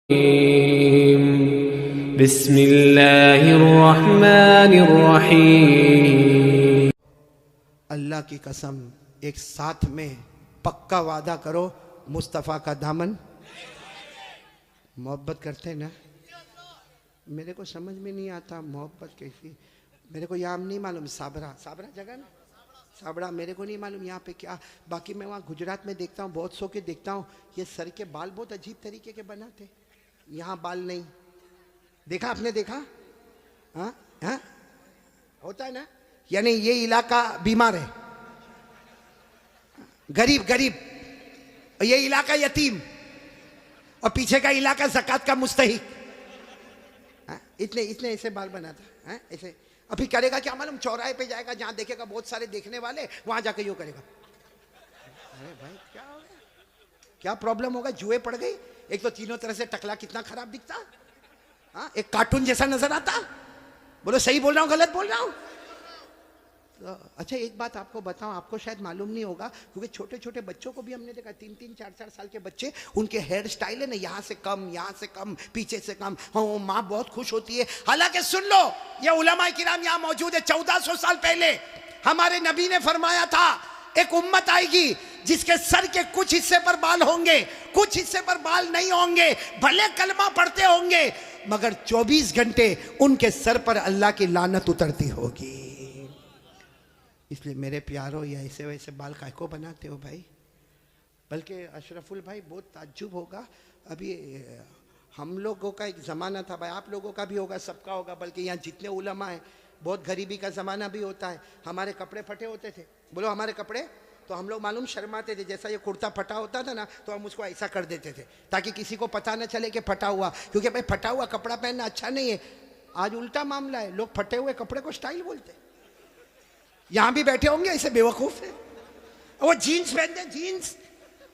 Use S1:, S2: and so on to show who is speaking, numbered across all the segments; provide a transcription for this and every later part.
S1: बिस्मिल्लाहिर्रहमानिर्रहीम।
S2: अल्लाह की कसम, एक साथ में पक्का वादा करो, मुस्तफ़ा का दामन। मोहब्बत करते हैं ना? मेरे को समझ में नहीं आता मोहब्बत कैसी। मेरे को यहाँ नहीं मालूम, साबरा जगह ना, साबड़ा मेरे को नहीं मालूम यहाँ पे क्या। बाकी मैं वहाँ गुजरात में देखता हूँ, बहुत सौ के देखता हूँ, ये सर के बाल बहुत अजीब तरीके के बनाते, यहाँ बाल नहीं। देखा आपने? देखा? हाँ हाँ, होता है ना। यानी ये इलाका बीमार है, गरीब, ये इलाका यतीम, और पीछे का इलाका ज़कात का मुस्तहिक। इतने ऐसे बाल बनाता है, ऐसे। अभी करेगा क्या मालूम? चौराहे पे जाएगा, जहां देखेगा बहुत सारे देखने वाले, वहां जाके यूं करेगा। अरे भाई क्या हो गया? क्या प्रॉब्लम होगा? जुए पड़ गई? एक तो तीनों तरह से टकला कितना खराब दिखता, हाँ, एक कार्टून जैसा नजर आता। बोलो सही बोल रहा हूँ गलत बोल रहा हूँ? तो अच्छा एक बात आपको बताऊं, आपको शायद मालूम नहीं होगा, क्योंकि छोटे छोटे बच्चों को भी हमने देखा, 3-3, 4-4 साल के बच्चे, उनके हेयर स्टाइल है ना, यहाँ से कम, यहाँ से कम, पीछे से कम। हाँ, माँ बहुत खुश होती है। हालांकि सुन लो, ये उलमा किराम यहाँ मौजूद है। 1400 साल पहले हमारे नबी ने फरमाया था, एक उम्मत आएगी जिसके सर के कुछ हिस्से पर बाल होंगे, कुछ हिस्से पर बाल नहीं होंगे, भले कलमा पढ़ते होंगे, मगर 24 घंटे उनके सर पर अल्लाह की लानत उतरती होगी। इसलिए मेरे प्यारो, ये ऐसे वैसे बाल काय को बनाते हो भाई? बल्कि अशरफुल भाई बहुत ताज्जुब होगा, अभी हम लोगों का एक ज़माना था भाई, आप लोगों का भी होगा, सबका होगा, बल्कि यहाँ जितने उलमा हैं, बहुत गरीबी का ज़माना भी होता है। हमारे कपड़े फटे होते थे, बोलो हमारे कपड़े, तो हम लोग मालूम शर्माते थे। जैसा ये कुर्ता फटा होता था ना, तो हम उसको ऐसा कर देते थे ताकि किसी को पता न चले कि फटा हुआ, क्योंकि भाई फटा हुआ कपड़ा पहनना अच्छा नहीं है। आज उल्टा मामला है, लोग फटे हुए कपड़े को स्टाइल बोलते हैं। यहां भी बैठे होंगे ऐसे बेवकूफ है, वो जीन्स पहनते, जीन्स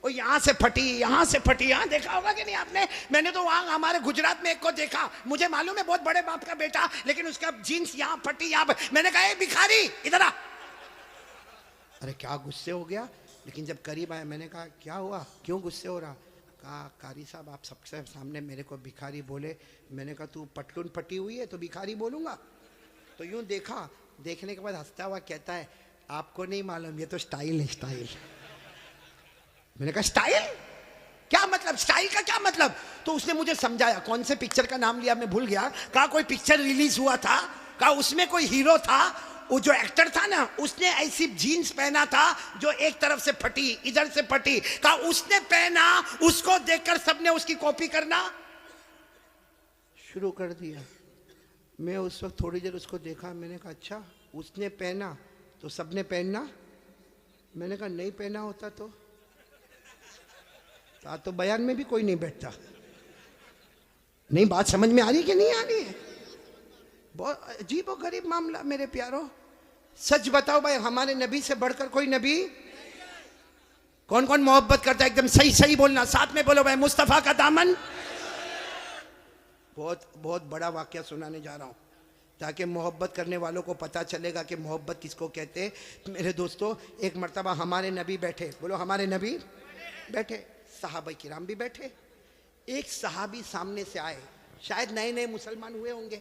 S2: वो यहां से फटी, यहां से फटी। यहां देखा होगा कि नहीं आपने? मैंने तो वहां हमारे गुजरात में एक को देखा, मुझे मालूम है बहुत बड़े बाप का बेटा, लेकिन उसका जीन्स यहां फटी, यहां पर। मैंने कहा ए भिखारी इधर आ। अरे क्या गुस्से हो गया, लेकिन जब करीब आया मैंने कहा क्या हुआ, क्यों गुस्से हो रहा? कहा कारी साहब आप सबसे सामने मेरे को भिखारी बोले। मैंने कहा तू पटलून फटी हुई है तो भिखारी बोलूंगा? तो यूं देखा, देखने के बाद हंसता हुआ कहता है आपको नहीं मालूम, ये तो स्टाइल है, स्टाइल। मैंने कहा स्टाइल क्या मतलब? स्टाइल का क्या मतलब? तो उसने मुझे समझाया, कौन से पिक्चर का नाम लिया मैं भूल गया। कहा कोई पिक्चर रिलीज हुआ था, कहा उसमें कोई हीरो था, वो जो एक्टर था ना, उसने ऐसी जीन्स पहना था जो एक तरफ से फटी, इधर से फटी। कहा उसने पहना, उसको देखकर सबने उसकी कॉपी करना शुरू कर दिया। मैं उस वक्त थोड़ी देर उसको देखा, मैंने कहा अच्छा उसने पहना तो सबने पहनना? मैंने कहा नहीं पहना होता तो तो बयान में भी कोई नहीं बैठता। नहीं, बात समझ में आ रही कि नहीं आ रही है? बहुत अजीब और गरीब मामला मेरे प्यारो। सच बताओ भाई, हमारे नबी से बढ़कर कोई नबी? कौन कौन मोहब्बत करता है? एकदम सही सही बोलना, साथ में बोलो भाई, मुस्तफा का दामन। बहुत बड़ा वाकया सुनाने जा रहा हूँ, ताकि मोहब्बत करने वालों को पता चलेगा कि मोहब्बत किसको कहते हैं। मेरे दोस्तों, एक मर्तबा हमारे नबी बैठे, बोलो हमारे नबी बैठे, सहाबा किराम भी बैठे। एक सहाबी सामने से आए, शायद नए नए मुसलमान हुए होंगे।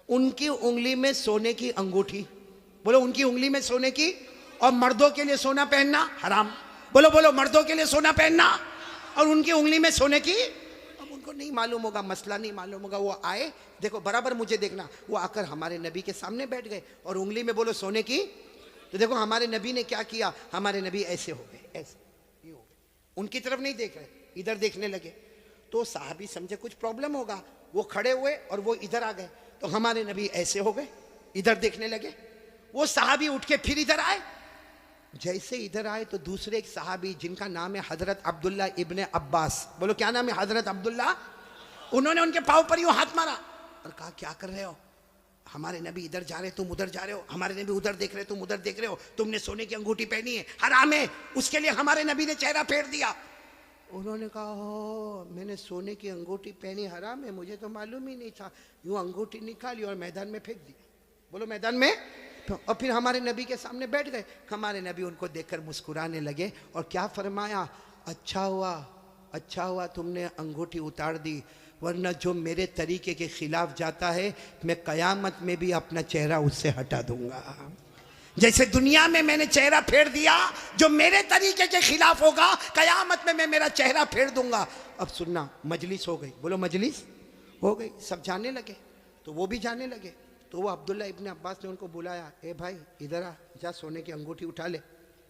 S2: उनकी उंगली में सोने की अंगूठी, बोलो उनकी उंगली में सोने की, और मर्दों के लिए सोना पहनना हराम। बोलो बोलो, मर्दों के लिए सोना पहनना, और उनकी उंगली में सोने की। उनको नहीं मालूम होगा, मसला नहीं मालूम होगा। वो आए, देखो बराबर मुझे देखना, वो आकर हमारे नबी के सामने बैठ गए और उंगली में बोलो सोने की। तो देखो हमारे नबी ने क्या किया, हमारे नबी ऐसे हो गए, ऐसे ये हो गए, उनकी तरफ नहीं देख रहे, इधर देखने लगे। तो साहबी समझे कुछ प्रॉब्लम होगा, वो खड़े हुए और वो इधर आ गए। तो हमारे नबी ऐसे हो गए, इधर देखने लगे। वो साहबी उठ के फिर इधर आए। जैसे इधर आए तो दूसरे एक सहाबी जिनका नाम है हजरत अब्दुल्ला इब्ने अब्बास, बोलो क्या नाम है? हजरत अब्दुल्ला। उन्होंने उनके पाँव पर यूं हाथ मारा और कहा क्या कर रहे हो? हमारे नबी इधर जा रहे तुम उधर जा रहे हो, हमारे नबी उधर देख रहे तुम उधर देख रहे हो, तुमने सोने की अंगूठी पहनी है, हराम है। उसके लिए हमारे नबी ने चेहरा फेर दिया। उन्होंने कहा हो, मैंने सोने की अंगूठी पहनी, हराम है, मुझे तो मालूम ही नहीं था। यूं अंगूठी निकाली और मैदान में फेंक दी, बोलो मैदान में। और फिर हमारे नबी के सामने बैठ गए। हमारे नबी उनको देखकर मुस्कुराने लगे और क्या फरमाया, अच्छा हुआ तुमने अंगूठी उतार दी, वरना जो मेरे तरीके के खिलाफ जाता है मैं कयामत में भी अपना चेहरा उससे हटा दूंगा। जैसे दुनिया में मैंने चेहरा फेर दिया, जो मेरे तरीके के खिलाफ होगा कयामत में मैं मेरा चेहरा फेर दूंगा। अब सुनना, मजलिस हो गई, बोलो मजलिस हो गई, सब जाने लगे, तो वो भी जाने लगे। तो वो अब्दुल्ला इब्न अब्बास ने उनको बुलाया, ए भाई इधर आ, जा सोने की अंगूठी उठा ले,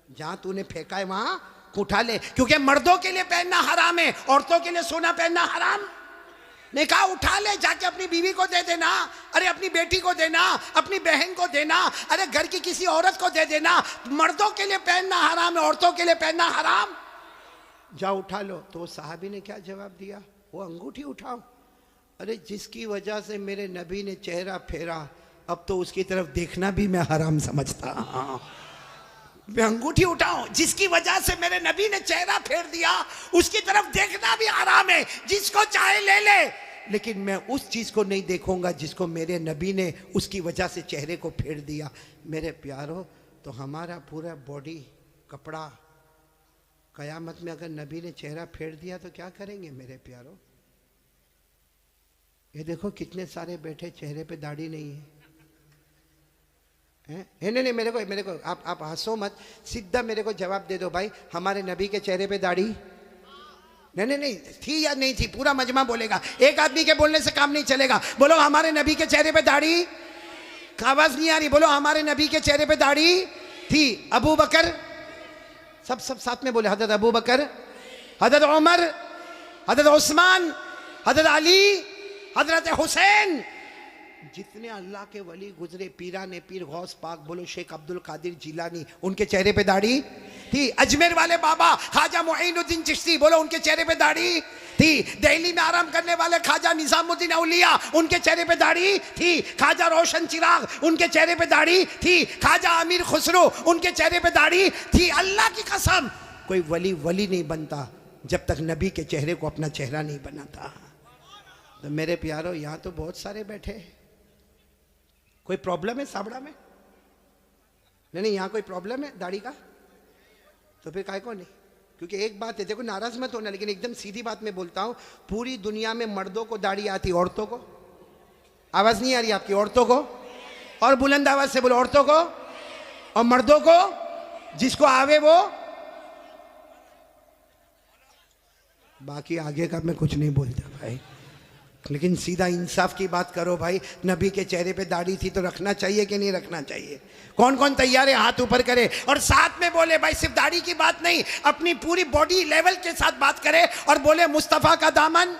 S2: जहां तूने फेंका है वहां उठा ले, क्योंकि मर्दों के लिए पहनना हराम है, औरतों के लिए सोना पहनना हराम। ने कहा उठा ले, जाके अपनी बीवी को दे देना, अरे अपनी बेटी को देना, अपनी बहन को देना, अरे घर की किसी औरत को दे देना। मर्दों के लिए पहनना हराम है, औरतों के लिए पहनना हराम। जाओ उठा लो। तो साहबी ने क्या जवाब दिया, वो अंगूठी उठाओ, अरे जिसकी वजह से मेरे नबी ने चेहरा फेरा, अब तो उसकी तरफ देखना भी मैं हराम समझता। मैं अंगूठी उठाऊं, जिसकी वजह से मेरे नबी ने चेहरा फेर दिया, उसकी तरफ देखना भी हराम है। जिसको चाहे ले ले, लेकिन मैं उस चीज को नहीं देखूंगा जिसको मेरे नबी ने उसकी वजह से चेहरे को फेर दिया। मेरे प्यारो, तो हमारा पूरा बॉडी कपड़ा कयामत में अगर नबी ने चेहरा फेर दिया तो क्या करेंगे मेरे प्यारो? ये देखो कितने सारे बैठे, चेहरे पे दाढ़ी नहीं है। नहीं, मेरे को आप हंसो मत, सीधा मेरे को जवाब दे दो भाई, हमारे नबी के चेहरे पे दाढ़ी नहीं थी या नहीं थी? पूरा मजमा बोलेगा, एक आदमी के बोलने से काम नहीं चलेगा। बोलो हमारे नबी के चेहरे पे दाढ़ी, आवाज नहीं आ रही, बोलो हमारे नबी के चेहरे पे दाढ़ी थी। अबू बकर, सब साथ में बोले, हजरत अबू बकर, हजरत उमर, हजरत उस्मान, हजरत अली, हजरत हुसैन, जितने अल्लाह के वली गुजरे, पीरा ने पीर गौस पाक, बोलो शेख अब्दुल कादिर जिलानी, उनके चेहरे पे दाढ़ी थी। अजमेर वाले बाबा ख्वाजा मुईनुद्दीन चिश्ती, बोलो उनके चेहरे पे दाढ़ी थी। दिल्ली में आराम करने वाले ख्वाजा निजामुद्दीन औलिया, उनके चेहरे पे दाढ़ी थी। ख्वाजा रोशन चिराग, उनके चेहरे पे दाढ़ी थी। ख्वाजा अमीर खुसरो, उनके चेहरे पे दाढ़ी थी। अल्लाह की कसम, कोई वली नहीं बनता जब तक नबी के चेहरे को अपना चेहरा नहीं बनाता। तो मेरे प्यारो, यहाँ तो बहुत सारे बैठे, कोई प्रॉब्लम है साबड़ा में? नहीं, यहाँ कोई प्रॉब्लम है दाढ़ी का? तो फिर काय को नहीं? क्योंकि एक बात है, देखो नाराज मत होना, लेकिन एकदम सीधी बात मैं बोलता हूँ, पूरी दुनिया में मर्दों को दाढ़ी आती, औरतों को आवाज नहीं आ रही आपकी? औरतों को, और बुलंद आवाज से बोलो, औरतों को और मर्दों को, जिसको आवे वो। बाकी आगे का मैं कुछ नहीं बोलता भाई, लेकिन सीधा इंसाफ की बात करो भाई। नबी के चेहरे पे दाढ़ी थी तो रखना चाहिए कि नहीं रखना चाहिए? कौन कौन तैयार है हाथ ऊपर करे और साथ में बोले भाई, सिर्फ दाढ़ी की बात नहीं, अपनी पूरी बॉडी लेवल के साथ बात करे और बोले मुस्तफा का दामन।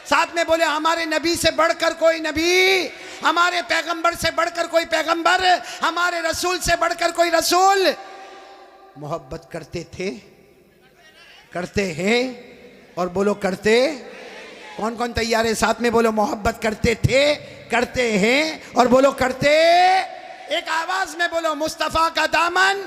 S2: साथ में बोले हमारे नबी से बढ़कर कोई नबी, हमारे पैगंबर से बढ़कर कोई पैगंबर, हमारे रसूल से बढ़कर कोई रसूल। मोहब्बत करते थे, करते हैं, और बोलो करते। कौन कौन तैयार है? साथ में बोलो मोहब्बत करते थे, करते हैं, और बोलो करते। एक आवाज में बोलो मुस्तफा का दामन।